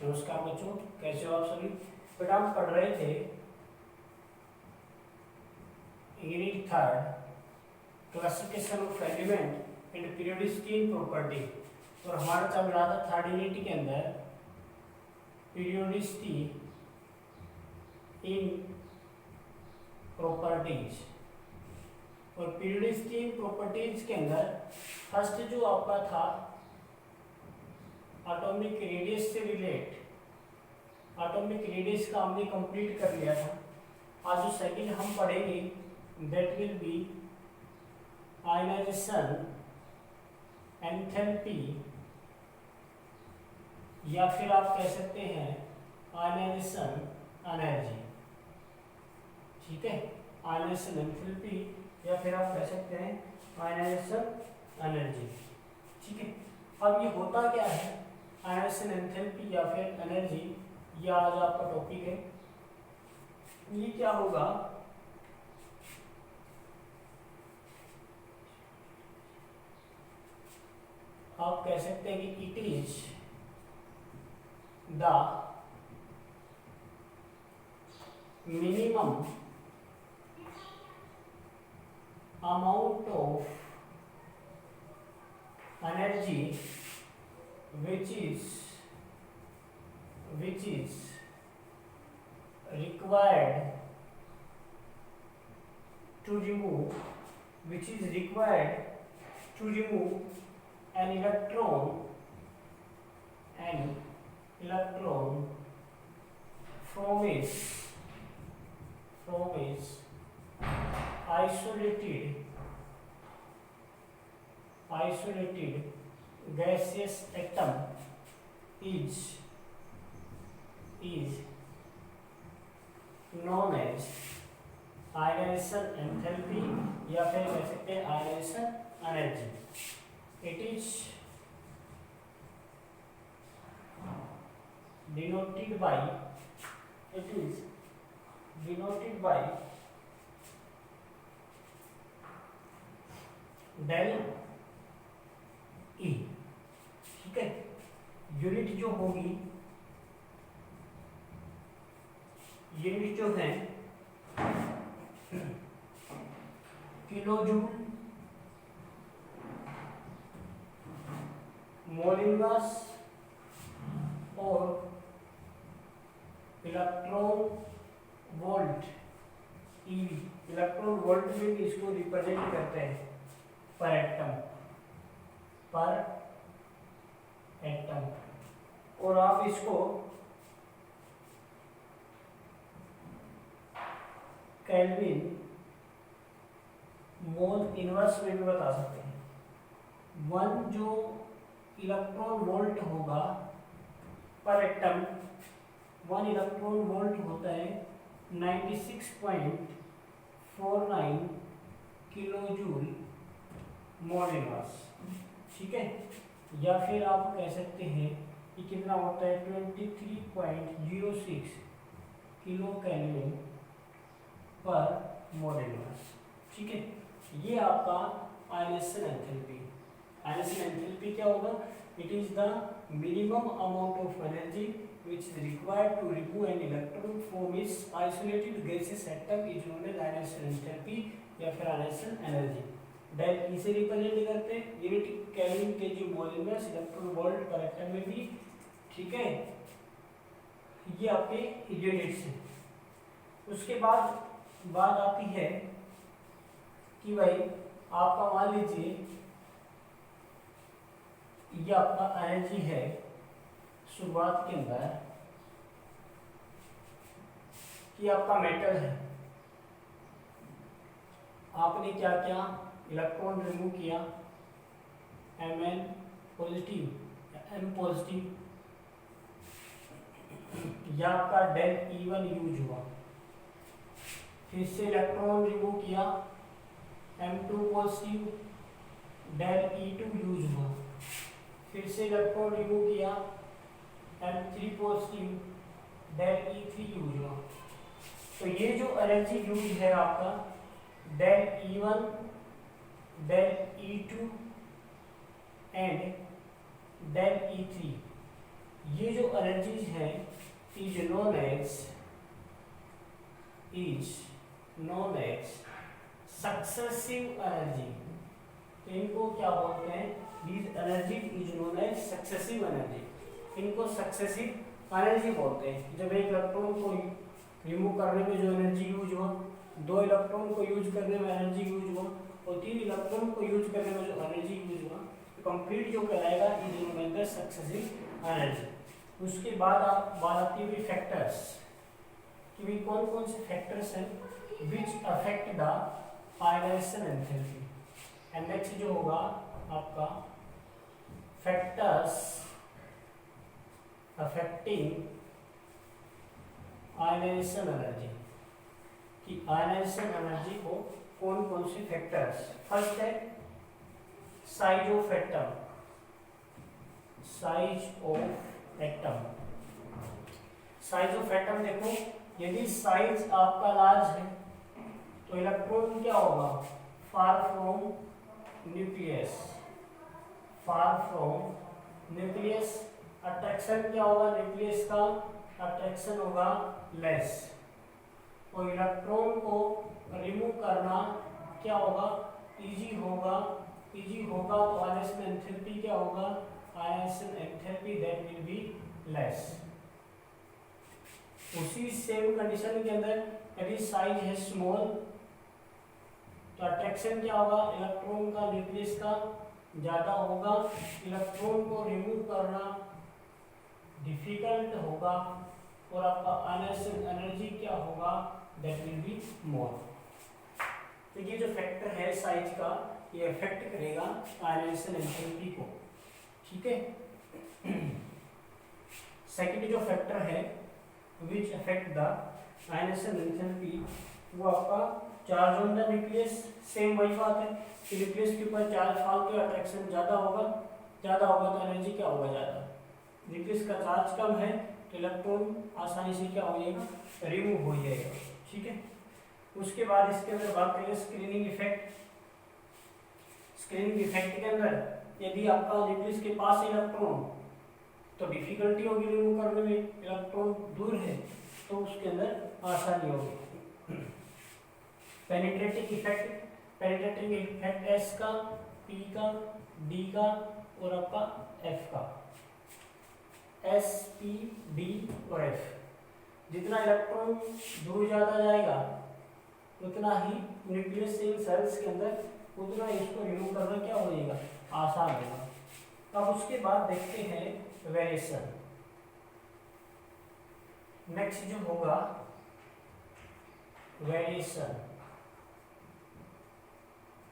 नमस्कार बच्चों, कैसे हो आप सभी। बेटा हम पढ़ रहे थे unit third classification of element and periodicity in property, और हमारा चल रहा था थर्ड यूनिट के अंदर पीरियोडिसिटी इन प्रॉपर्टीज। और पीरियोडिसिटी इन प्रॉपर्टीज के अंदर फर्स्ट जो आपका था एटॉमिक रेडियस से रिलेट, एटॉमिक रेडियस का हमने कंप्लीट कर लिया था। आज जो सेकंड हम पढ़ेंगे that will be ionisation enthalpy, या फिर आप कह सकते हैं आयनाइजेशन एनर्जी। ठीक है, आयनाइजेशन एंथैल्पी या फिर आप कह सकते हैं आयनाइजेशन एनर्जी। ठीक है, अब ये होता क्या है आयनाइजेशन एंथैल्पी या फिर एनर्जी, ये आज आपका टॉपिक है। ये क्या होगा, आप कह सकते हैं कि it is the minimum amount of energy which is required to remove an electron from its isolated gaseous atom is known as ionization enthalpy, या फिर कह सकते हैं ionization energy. It is denoted by del E. ठीक है, unit जो होगी, unit जो है किलोजूल, मोल इनवर्स और electron volt EV. Electron volt में भी इसको रिप्रेजेंट करते हैं पर एटम, और आप इसको केल्विन मोल इनवर्स में भी बता सकते हैं। वन जो इलेक्ट्रॉन वोल्ट होगा पर एटम, 1 इलेक्ट्रॉन वोल्ट होता है 96.49 किलोजूल मोल इनवर्स। ठीक है, या फिर आप कह सकते हैं कि कितना होता है 23.06 किलो केल्विन पर मोल इनवर्स। ठीक है, ये आपका आयनाइजेशन एंथैल्पी। आयनाइजेशन एंथैल्पी क्या होगा, it is the minimum amount of energy which is required to remove an electron from its isolated gaseous atom is known as ionization enthalpy या फिर ionization energy। Del E से represent करते हैं unit kelvin KG mole inverse electron volt पर atom में भी। ठीक है, ये आपके यूनिट्स हैं। उसके बाद बात आती है कि भाई आपका मान लीजिए ये आपका एनर्जी है शुरुआत के अंदर कि आपका मेटल है, आपने क्या किया, इलेक्ट्रॉन रिमूव किया, Mn पॉजिटिव M पॉजिटिव, या आपका डेल E1 यूज हुआ। फिर से इलेक्ट्रॉन रिमूव किया, M2 positive, del E2 use हुआ। फिर से इलेक्ट्रॉन रिमूव किया, M3 positive, del E3 use हुआ। तो ये जो एनर्जी यूज है आपका del E1, del E2 and del E3, ये जो एनर्जीज हैं is known as successive energy. तो इनको क्या बोलते हैं? these energy is known as successive energy. इनको सक्सेसिव एनर्जी बोलते हैं। जब एक इलेक्ट्रॉन को रिमूव करने में जो एनर्जी यूज हुआ, 2 इलेक्ट्रॉन को यूज करने में एनर्जी यूज हुआ और 3 इलेक्ट्रॉन को यूज करने में जो एनर्जी यूज हुआ, तो कंप्लीट जो कहलाएगा is known as successive energy. उसके बाद आप बात आती है फैक्टर्स कि भाई कौन कौन से फैक्टर्स हैं which affect the ionisation enthalpy. And next जो होगा आपका फैक्टर्स अफेक्टिंग आयनाइजेशन एनर्जी कि आयनाइजेशन एनर्जी को कौन कौन से फैक्टर्स। फर्स्ट है size of atom. Size of atom, size of atom देखो, यदि साइज आपका लार्ज है तो इलेक्ट्रॉन क्या होगा? Far from nucleus. Far from nucleus. Attraction क्या होगा न्यूक्लियस का? अट्रैक्शन होगा लेस। और इलेक्ट्रॉन को रिमूव करना क्या होगा? इजी होगा। इजी होगा तो आयनाइजेशन एंथैल्पी क्या होगा? Ionisation enthalpy that will be less. उसी सेम कंडीशन के अंदर यदि साइज है स्मॉल तो अट्रैक्शन क्या होगा? इलेक्ट्रॉन का न्यूक्लियस का ज्यादा होगा। इलेक्ट्रॉन को रिमूव करना डिफिकल्ट होगा और आपका आयनाइजेशन एनर्जी क्या होगा? That will be more. तो ये जो फैक्टर है साइज का, ये इफेक्ट करेगा आयनाइजेशन एंथैल्पी को। ठीक है। सेकंड जो फैक्टर है which affect the ionisation enthalpy, वो आपका charge on the nucleus. Same वही बात है कि न्यूक्लियस के ऊपर चार्ज फाल के अट्रैक्शन ज्यादा होगा तो एनर्जी क्या होगा? ज्यादा। न्यूक्लियस का चार्ज कम है तो इलेक्ट्रॉन आसानी से क्या हो जाएगा? रिमूव हो जाएगा। ठीक है। उसके बाद इसके अंदर बात करेंगे स्क्रीनिंग इफेक्ट। स्क्रीनिंग इफेक्ट के अंदर यदि आपका न्यूक्लियस के पास इलेक्ट्रॉन तो डिफिकल्टी होगी रिमूव करने में, इलेक्ट्रॉन दूर है तो उसके अंदर आसानी होगी। Penetrating effect. Penetrating effect S का, पी का, डी का और आपका एफ का। एस, पी, डी और एफ। जितना इलेक्ट्रॉन दूर जाता जाएगा उतना ही न्यूक्लियस सेल्स के अंदर उतना ही इसको रिमूव करना क्या हो जाएगा? आसान होगा। अब उसके बाद देखते हैं वेरिएशन। नेक्स्ट जो होगा variation.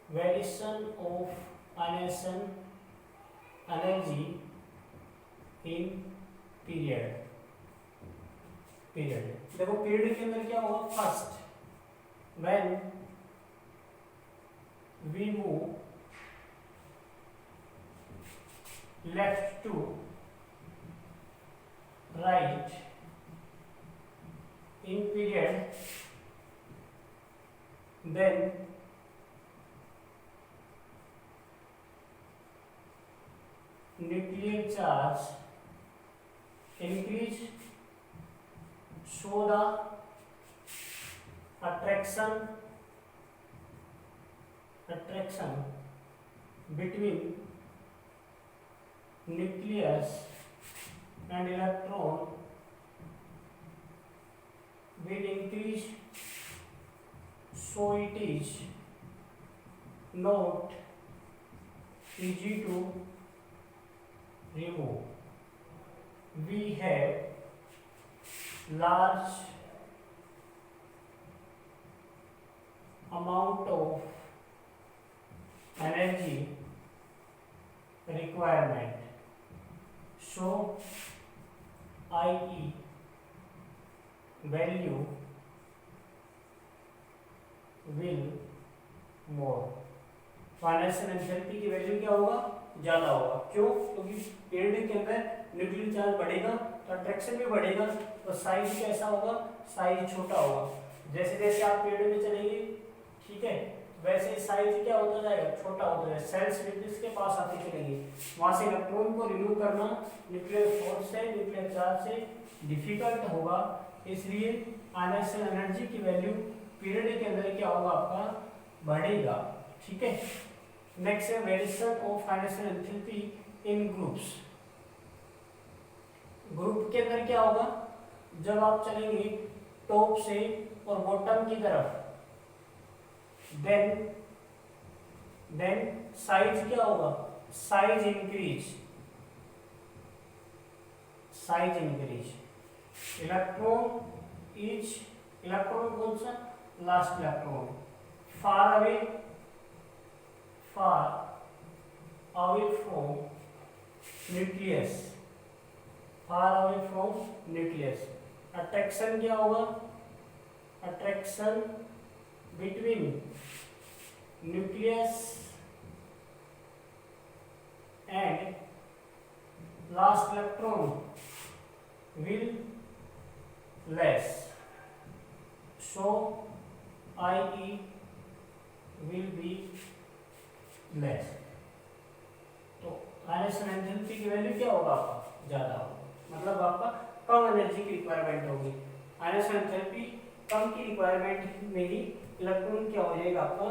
Variation of ionisation energy in period. देखो पीरियड के अंदर क्या होगा? First when we move left to right in period, then nuclear charge increase, so the attraction between nucleus and electron will increase, so it is not easy to remove. We have large amount of energy requirement, so IE value will more। Ionisation enthalpy की value क्या होगा? ज्यादा होगा। क्यों? क्योंकि period के अंदर nuclear charge बढ़ेगा तो अट्रैक्शन भी बढ़ेगा तो साइज कैसा होगा? साइज छोटा होगा। जैसे जैसे आप पीरियड में चलेंगे, ठीक है, वैसे साइज क्या होता जाएगा, छोटा होता जाएगा, सेल्स न्यूक्लियस के पास आते चलेंगे, वहां से इलेक्ट्रॉन को रिमूव करना न्यूक्लियर फोर्स से, न्यूक्लियर चार्ज से डिफिकल्ट होगा, इसलिए आयनाइजेशन एनर्जी की वैल्यू पीरियड के अंदर क्या होगा आपका, बढ़ेगा। ठीक है, नेक्स्ट है variation of ionisation enthalpy in groups. Group के अंदर क्या होगा, जब आप चलेंगे टॉप से और बॉटम की तरफ, देन साइज क्या होगा, size increase, electron each, electron कौन सा, last electron, far away from nucleus, attraction क्या होगा, attraction between nucleus and last electron will less, so IE will be less। तो आयनाइजेशन एंथैल्पी की वैल्यू क्या होगा आपका, ज्यादा होगा, मतलब आपका कम एनर्जी की रिक्वायरमेंट होगी। आयनाइजेशन एंथैल्पी कम की रिक्वायरमेंट में ही इलेक्ट्रॉन क्या हो जाएगा आपका,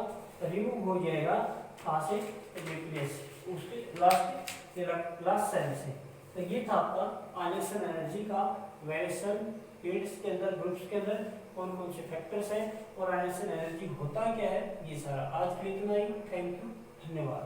रिमूव हो जाएगा कहाँ से, न्यूक्लियस, उसके लास्ट सेल से। तो ये था आपका आयनाइजेशन एनर्जी का वेरिएशन पीरियड्स के अंदर, ग्रुप्स के अंदर कौन कौन से फैक्टर्स हैं और आयनाइजेशन एनर्जी होता क्या है, ये सारा। आज के लिए इतना ही, थैंक यू, धन्यवाद।